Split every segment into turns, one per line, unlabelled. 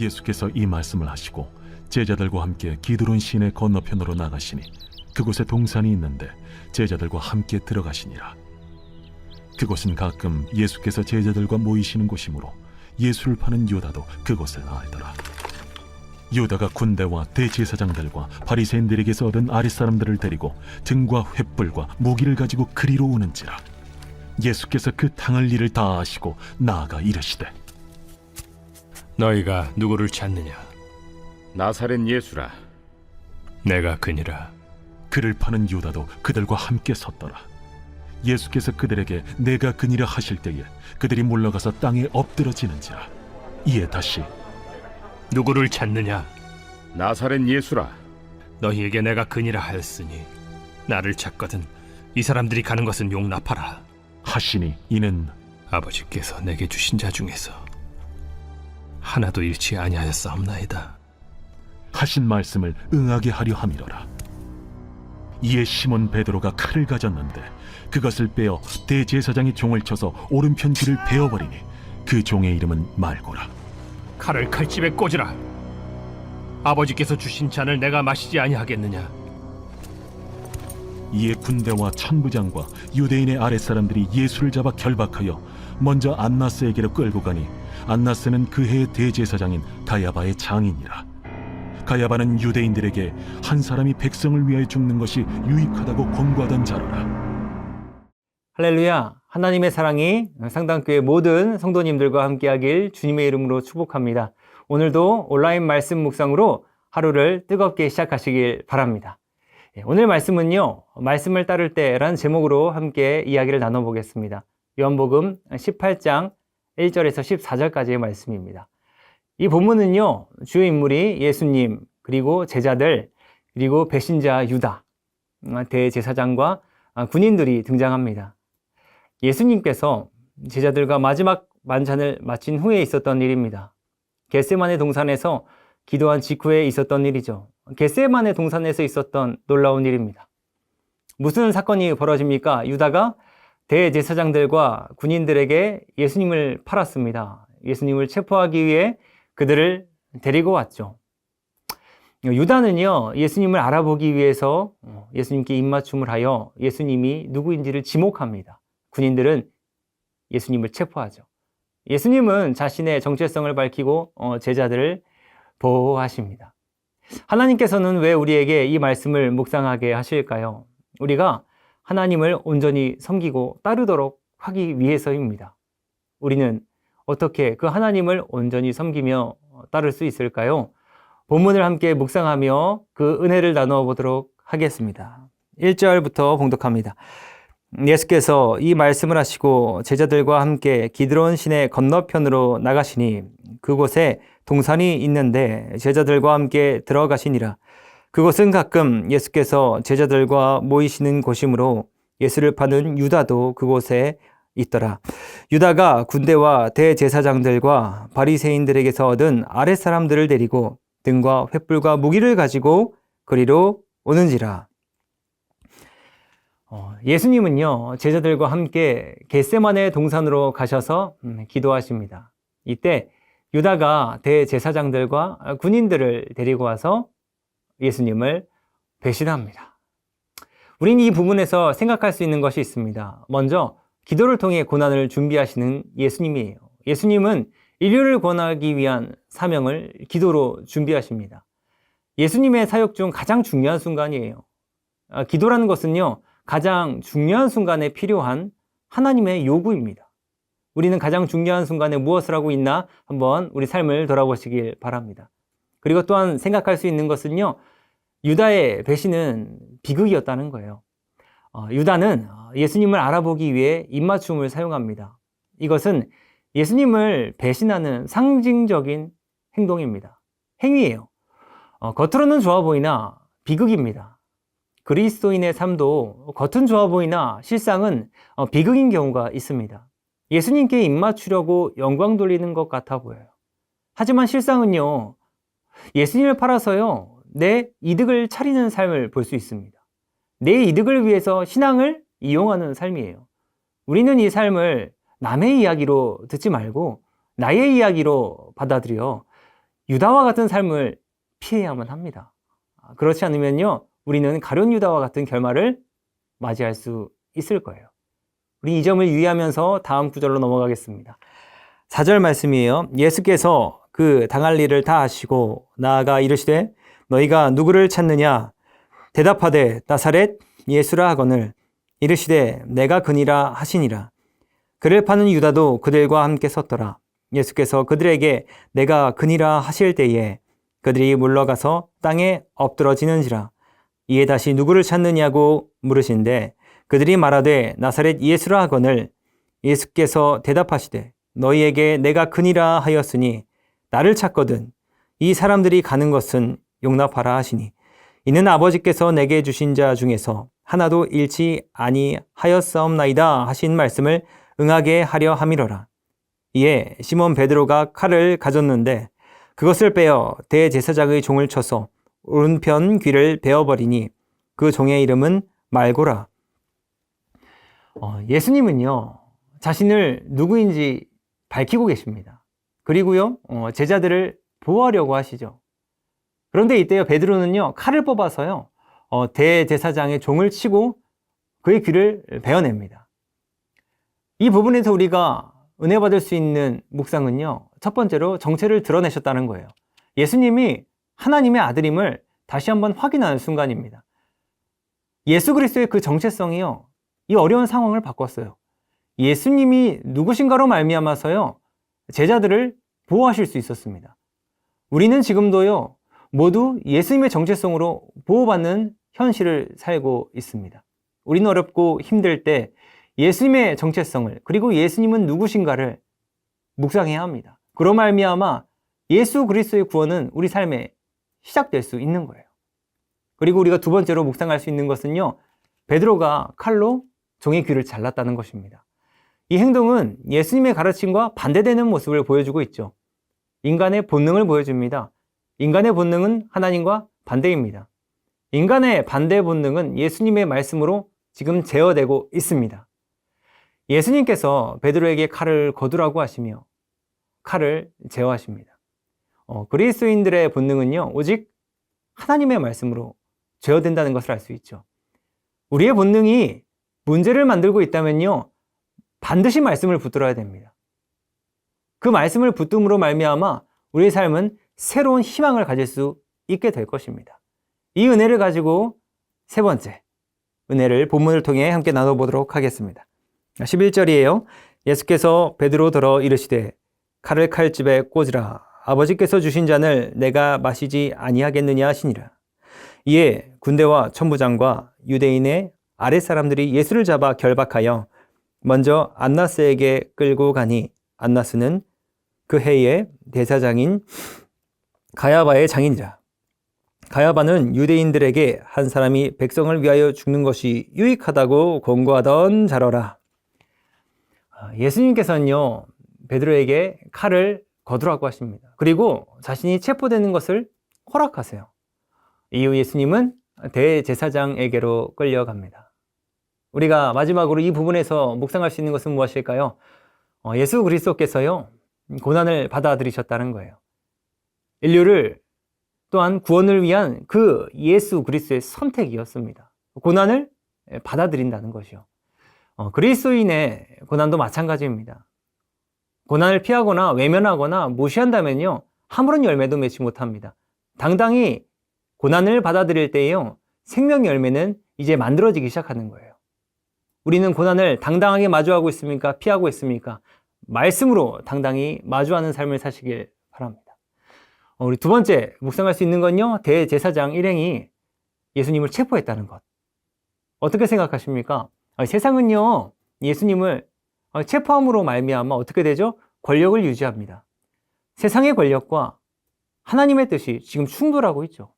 예수께서 이 말씀을 하시고 제자들과 함께 기드론 시내 건너편으로 나가시니 그곳에 동산이 있는데 제자들과 함께 들어가시니라. 그곳은 가끔 예수께서 제자들과 모이시는 곳이므로 예수를 파는 유다도 그곳을 알더라. 유다가 군대와 대제사장들과 바리새인들에게서 얻은 아랫사람들을 데리고 등과 횃불과 무기를 가지고 그리로 오는지라. 예수께서 그 당할 일을 다 아시고 나아가 이르시되,
너희가 누구를 찾느냐?
나사렛 예수라.
내가 그니라.
그를 파는 유다도 그들과 함께 섰더라. 예수께서 그들에게 내가 그니라 하실 때에 그들이 물러가서 땅에 엎드러지는지라. 이에 다시
누구를 찾느냐?
나사렛 예수라.
너희에게 내가 그니라 하였으니 나를 찾거든 이 사람들이 가는 것은 용납하라.
하시니 이는
아버지께서 내게 주신 자 중에서 하나도 잃지 아니하였사옵나이다.
하신 말씀을 응하게 하려 함이로라. 이에 시몬 베드로가 칼을 가졌는데 그것을 빼어 대제사장의 종을 쳐서 오른편 귀를 베어버리니 그 종의 이름은 말고라.
칼을 칼집에 꽂으라. 아버지께서 주신 잔을 내가 마시지 아니하겠느냐?
이에 군대와 천부장과 유대인의 아랫사람들이 예수를 잡아 결박하여 먼저 안나스에게로 끌고 가니 안나스는 그 해의 대제사장인 가야바의 장인이라. 가야바는 유대인들에게 한 사람이 백성을 위하여 죽는 것이 유익하다고 권고하던 자로라.
할렐루야! 하나님의 사랑이 상당교회 모든 성도님들과 함께하길 주님의 이름으로 축복합니다. 오늘도 온라인 말씀 묵상으로 하루를 뜨겁게 시작하시길 바랍니다. 오늘 말씀은요, 말씀을 따를 때라는 제목으로 함께 이야기를 나눠보겠습니다. 요한복음 18장 1절에서 14절까지의 말씀입니다. 이 본문은요, 주요 인물이 예수님, 그리고 제자들, 그리고 배신자 유다, 대제사장과 군인들이 등장합니다. 예수님께서 제자들과 마지막 만찬을 마친 후에 있었던 일입니다. 겟세마네 동산에서 기도한 직후에 있었던 일이죠. 겟세마네 동산에서 있었던 놀라운 일입니다. 무슨 사건이 벌어집니까? 유다가 대제사장들과 군인들에게 예수님을 팔았습니다. 예수님을 체포하기 위해 그들을 데리고 왔죠. 유다는요, 예수님을 알아보기 위해서 예수님께 입맞춤을 하여 예수님이 누구인지를 지목합니다. 군인들은 예수님을 체포하죠. 예수님은 자신의 정체성을 밝히고 제자들을 보호하십니다. 하나님께서는 왜 우리에게 이 말씀을 묵상하게 하실까요? 우리가 하나님을 온전히 섬기고 따르도록 하기 위해서입니다. 우리는 어떻게 그 하나님을 온전히 섬기며 따를 수 있을까요? 본문을 함께 묵상하며 그 은혜를 나누어 보도록 하겠습니다. 1절부터 봉독합니다. 예수께서 이 말씀을 하시고 제자들과 함께 기드론 시내 건너편으로 나가시니 그곳에 동산이 있는데 제자들과 함께 들어가시니라. 그곳은 가끔 예수께서 제자들과 모이시는 곳이므로 예수를 파는 유다도 그곳에 있더라. 유다가 군대와 대제사장들과 바리새인들에게서 얻은 아랫사람들을 데리고 등과 횃불과 무기를 가지고 그리로 오는지라. 예수님은요, 제자들과 함께 겟세마네 동산으로 가셔서 기도하십니다. 이때 유다가 대제사장들과 군인들을 데리고 와서 예수님을 배신합니다. 우린 이 부분에서 생각할 수 있는 것이 있습니다. 먼저 기도를 통해 고난을 준비하시는 예수님이에요. 예수님은 인류를 구원하기 위한 사명을 기도로 준비하십니다. 예수님의 사역 중 가장 중요한 순간이에요. 기도라는 것은요, 가장 중요한 순간에 필요한 하나님의 요구입니다. 우리는 가장 중요한 순간에 무엇을 하고 있나 한번 우리 삶을 돌아보시길 바랍니다. 그리고 또한 생각할 수 있는 것은요, 유다의 배신은 비극이었다는 거예요. 유다는 예수님을 알아보기 위해 입맞춤을 사용합니다. 이것은 예수님을 배신하는 상징적인 행동입니다. 행위예요. 겉으로는 좋아 보이나 비극입니다. 그리스도인의 삶도 겉은 좋아 보이나 실상은 비극인 경우가 있습니다. 예수님께 입맞추려고 영광 돌리는 것 같아 보여요. 하지만 실상은요, 예수님을 팔아서요, 내 이득을 차리는 삶을 볼 수 있습니다. 내 이득을 위해서 신앙을 이용하는 삶이에요. 우리는 이 삶을 남의 이야기로 듣지 말고 나의 이야기로 받아들여 유다와 같은 삶을 피해야만 합니다. 그렇지 않으면요, 우리는 가룟 유다와 같은 결말을 맞이할 수 있을 거예요. 우리 이 점을 유의하면서 다음 구절로 넘어가겠습니다. 4절 말씀이에요. 예수께서 그 당할 일을 다 하시고 나아가 이르시되 너희가 누구를 찾느냐? 대답하되 나사렛 예수라 하거늘 이르시되 내가 그니라 하시니라. 그를 파는 유다도 그들과 함께 섰더라. 예수께서 그들에게 내가 그니라 하실 때에 그들이 물러가서 땅에 엎드러지는지라. 이에 다시 누구를 찾느냐고 물으신데 그들이 말하되 나사렛 예수라 하거늘 예수께서 대답하시되 너희에게 내가 그니라 하였으니 나를 찾거든 이 사람들이 가는 것은 용납하라 하시니 이는 아버지께서 내게 주신 자 중에서 하나도 잃지 아니하였사옵나이다 하신 말씀을 응하게 하려 함이로라. 이에 시몬 베드로가 칼을 가졌는데 그것을 빼어 대제사장의 종을 쳐서 오른편 귀를 베어버리니 그 종의 이름은 말고라. 예수님은요, 자신을 누구인지 밝히고 계십니다. 그리고요, 제자들을 보호하려고 하시죠. 그런데 이때요, 베드로는요, 칼을 뽑아서요, 대제사장의 종을 치고 그의 귀를 베어냅니다. 이 부분에서 우리가 은혜 받을 수 있는 묵상은요, 첫 번째로 정체를 드러내셨다는 거예요. 예수님이 하나님의 아들임을 다시 한번 확인하는 순간입니다. 예수 그리스도의 그 정체성이요, 이 어려운 상황을 바꿨어요. 예수님이 누구신가로 말미암아서요, 제자들을 보호하실 수 있었습니다. 우리는 지금도요, 모두 예수님의 정체성으로 보호받는 현실을 살고 있습니다. 우리는 어렵고 힘들 때 예수님의 정체성을, 그리고 예수님은 누구신가를 묵상해야 합니다. 그로 말미암아 예수 그리스도의 구원은 우리 삶에 시작될 수 있는 거예요. 그리고 우리가 두 번째로 묵상할 수 있는 것은요, 베드로가 칼로 종의 귀를 잘랐다는 것입니다. 이 행동은 예수님의 가르침과 반대되는 모습을 보여주고 있죠. 인간의 본능을 보여줍니다. 인간의 본능은 하나님과 반대입니다. 인간의 반대 본능은 예수님의 말씀으로 지금 제어되고 있습니다. 예수님께서 베드로에게 칼을 거두라고 하시며 칼을 제어하십니다. 그리스도인들의 본능은요, 오직 하나님의 말씀으로 제어된다는 것을 알 수 있죠. 우리의 본능이 문제를 만들고 있다면요, 반드시 말씀을 붙들어야 됩니다. 그 말씀을 붙듦으로 말미암아 우리의 삶은 새로운 희망을 가질 수 있게 될 것입니다. 이 은혜를 가지고 세 번째 은혜를 본문을 통해 함께 나눠보도록 하겠습니다. 11절이에요. 예수께서 베드로 들어 이르시되 칼을 칼집에 꽂으라. 아버지께서 주신 잔을 내가 마시지 아니하겠느냐 하시니라. 이에 군대와 천부장과 유대인의 아랫사람들이 예수를 잡아 결박하여 먼저 안나스에게 끌고 가니 안나스는 그 해의 대사장인 가야바의 장인이라. 가야바는 유대인들에게 한 사람이 백성을 위하여 죽는 것이 유익하다고 권고하던 자로라. 예수님께서는요, 베드로에게 칼을 거두라고 하십니다. 그리고 자신이 체포되는 것을 허락하세요. 이후 예수님은 대제사장에게로 끌려갑니다. 우리가 마지막으로 이 부분에서 묵상할 수 있는 것은 무엇일까요? 예수 그리스도께서요, 고난을 받아들이셨다는 거예요. 인류를 또한 구원을 위한 그 예수 그리스도의 선택이었습니다. 고난을 받아들인다는 것이요. 그리스도인의 고난도 마찬가지입니다. 고난을 피하거나 외면하거나 무시한다면요, 아무런 열매도 맺지 못합니다. 당당히 고난을 받아들일 때에요, 생명의 열매는 이제 만들어지기 시작하는 거예요. 우리는 고난을 당당하게 마주하고 있습니까? 피하고 있습니까? 말씀으로 당당히 마주하는 삶을 사시길 바랍니다. 우리 두 번째 묵상할 수 있는 건요, 대제사장 일행이 예수님을 체포했다는 것. 어떻게 생각하십니까? 세상은요, 예수님을 체포함으로 말미암아 어떻게 되죠? 권력을 유지합니다. 세상의 권력과 하나님의 뜻이 지금 충돌하고 있죠.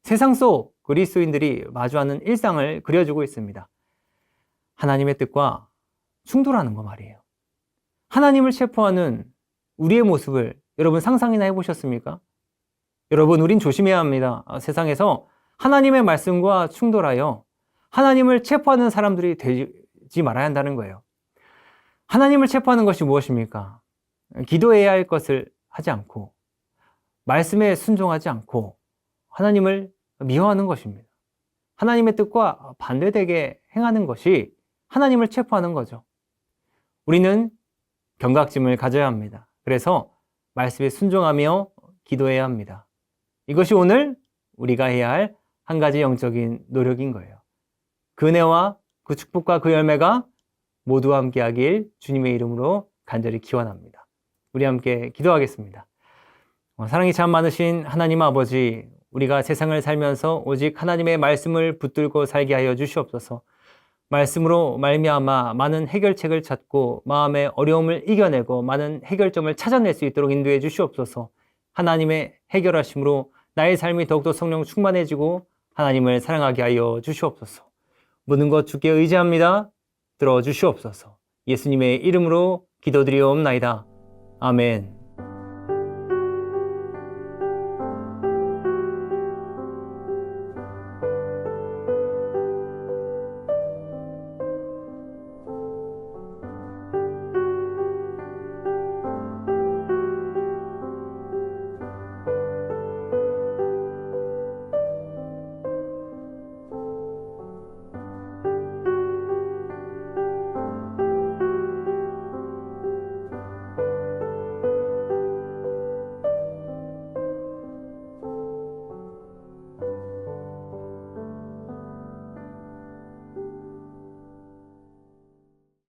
세상 속 그리스도인들이 마주하는 일상을 그려주고 있습니다. 하나님의 뜻과 충돌하는 거 말이에요. 하나님을 체포하는 우리의 모습을 여러분 상상이나 해보셨습니까? 여러분, 우린 조심해야 합니다. 세상에서 하나님의 말씀과 충돌하여 하나님을 체포하는 사람들이 되지 말아야 한다는 거예요. 하나님을 체포하는 것이 무엇입니까? 기도해야 할 것을 하지 않고 말씀에 순종하지 않고 하나님을 미워하는 것입니다. 하나님의 뜻과 반대되게 행하는 것이 하나님을 체포하는 거죠. 우리는 경각심을 가져야 합니다. 그래서 말씀에 순종하며 기도해야 합니다. 이것이 오늘 우리가 해야 할 한 가지 영적인 노력인 거예요. 그 은혜와 그 축복과 그 열매가 모두와 함께 하길 주님의 이름으로 간절히 기원합니다. 우리 함께 기도하겠습니다. 사랑이 참 많으신 하나님 아버지, 우리가 세상을 살면서 오직 하나님의 말씀을 붙들고 살게 하여 주시옵소서. 말씀으로 말미암아 많은 해결책을 찾고 마음의 어려움을 이겨내고 많은 해결점을 찾아낼 수 있도록 인도해 주시옵소서. 하나님의 해결하심으로 나의 삶이 더욱더 성령 충만해지고 하나님을 사랑하게 하여 주시옵소서. 모든 것 주께 의지합니다. 들어주시옵소서. 예수님의 이름으로 기도드리옵나이다. 아멘.